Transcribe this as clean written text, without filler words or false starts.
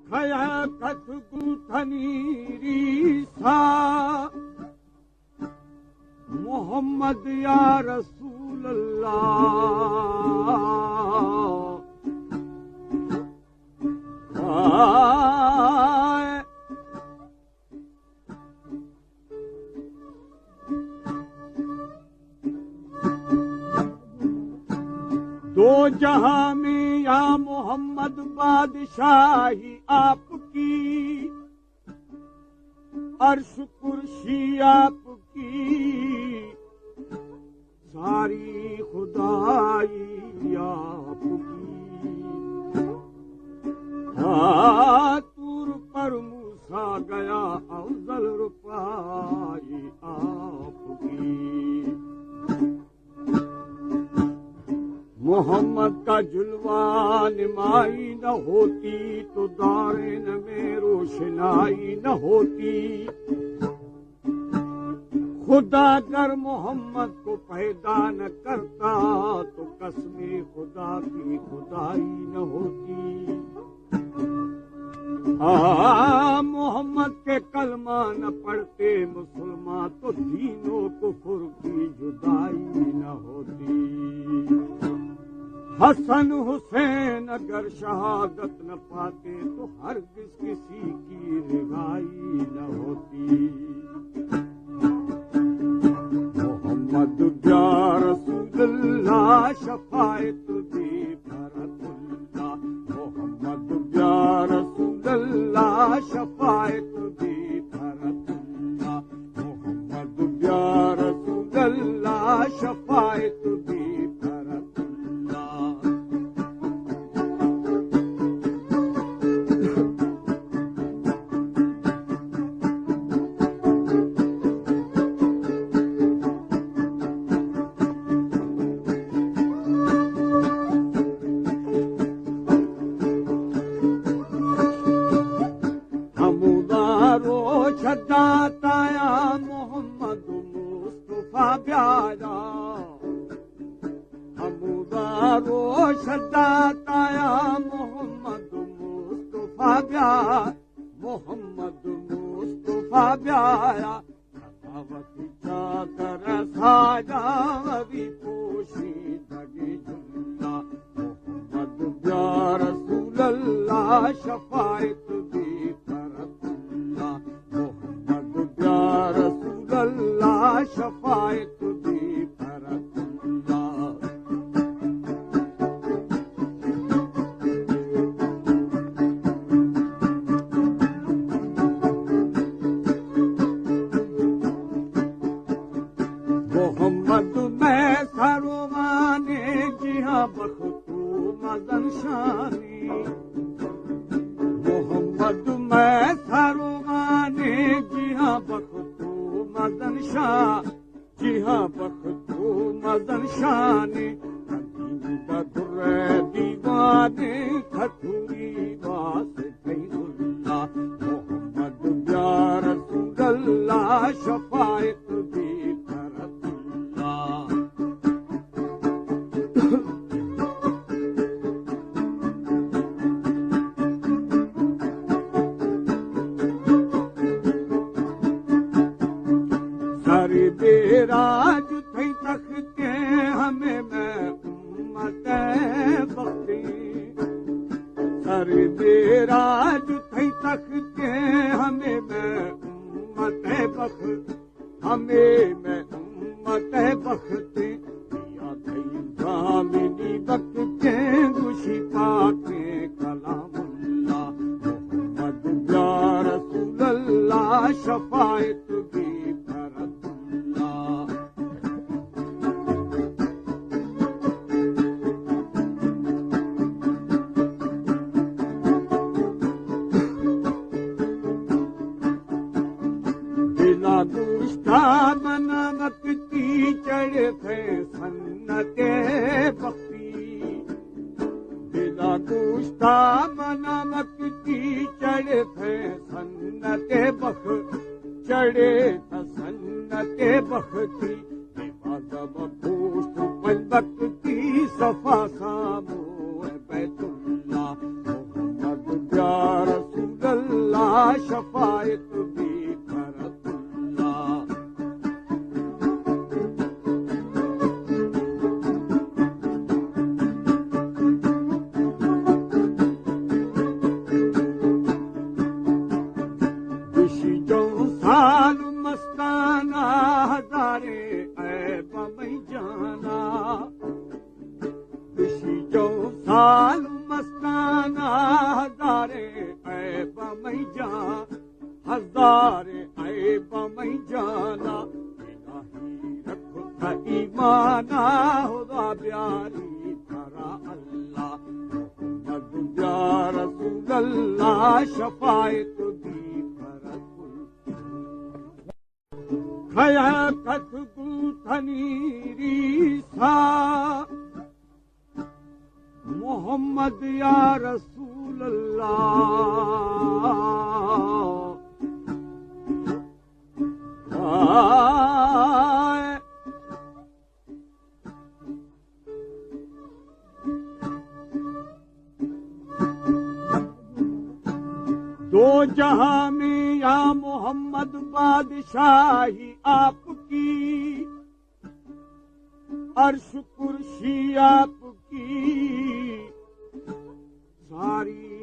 खया कथ गुथनी सा मोहम्मद या रसूल अल्लाह। दो जहां में या मोहम्मद बादशाही आपकी, अर्श कुर्सी आपकी, सारी खुदाई आपकी। तूर पर मूसा गया अफजल रुपाई आपकी। मोहम्मद का जुल्वा निमाई न होती तो दारिन में रोशनाई न होती। खुदा अगर मोहम्मद को पैदा न करता तो कसमे खुदा की खुदाई न होती। मोहम्मद के कलमा न पढ़ते मुसलमान तो दीनों कुफर की जुदाई न होती। हसन हुसैन अगर शहादत न पाते तो हरगिज़ किसी की रिहाई न होती। मोहम्मद या रसूलुल्लाह शफाअत दे फरतुल्लाह। मोहम्मद या रसूलुल्लाह शफाअत दे फरतुल्लाह। मोहम्मद या रसूलुल्लाह शफाअत दे छदाताया मोहम्मद मुस्तफा प्यारा। हमुदारो छदाताया मोहम्मद मुस्तफा प्यारा। मोहम्मद मुस्तफा प्यारा सखावत चादर साजा भी पोशी दगे जुल्ला। मोहम्मद या रसूल अल्लाह शफाअत दे फरतुल्लाह। अल्लाह शफाअत दे फरतुल्लाह। मोहम्मद मैं सरोगाने जिहा बख्तू मदन शानी। मोहम्मद मैं सरोगाने जिहा बख्तू मदन शाह जिहा बख्तू मदन शाने। दुर्रे दीवाने खतूरी बास फैजुल्लाह। मोहम्मद या रसूलुल्लाह शफाअत दे फरतुल्लाह। बेराज थई तख्ते हमें मैं उम्मत बख्ती। सर बेराज थई तख्ते हमें मैं उम्मत बख। हमें मैं उम्मत बख्ती। या थई जामिनी बख्ते गुशी पाके कलामुल्लाह। मोहम्मद या रसूलुल्लाह शफाअत दे गुस्ता बनावत की चढ़े थे सन्नते बख्ती। बिला गुस्ता बनावत की चढ़े थे सन्नते बख। चढ़े थ सन्नते बख्ती। बेवाजब गोश्त पलबक की सफा सामो बैतुल्लाह। मोहम्मद या रसूल शफायत भी फरकुल्ला। बिशिजो साल मस्ताना हजारे ऐब में जाना। बिशिजो साल मस्ताना हजारे ऐब में जा, हजारे ऐब में जाना। इलाही रखो था ईमाना खुदा प्यारी तारा अल्लाह। मोहम्मद या रसूल अल्लाह शफायत भी फरकुल। खया कथ गुथनीरी सा मोहम्मद या रसूल अल्लाह। दो जहां में या मोहम्मद बादशाही आपकी, अर्श कुर्सी आपकी, सारी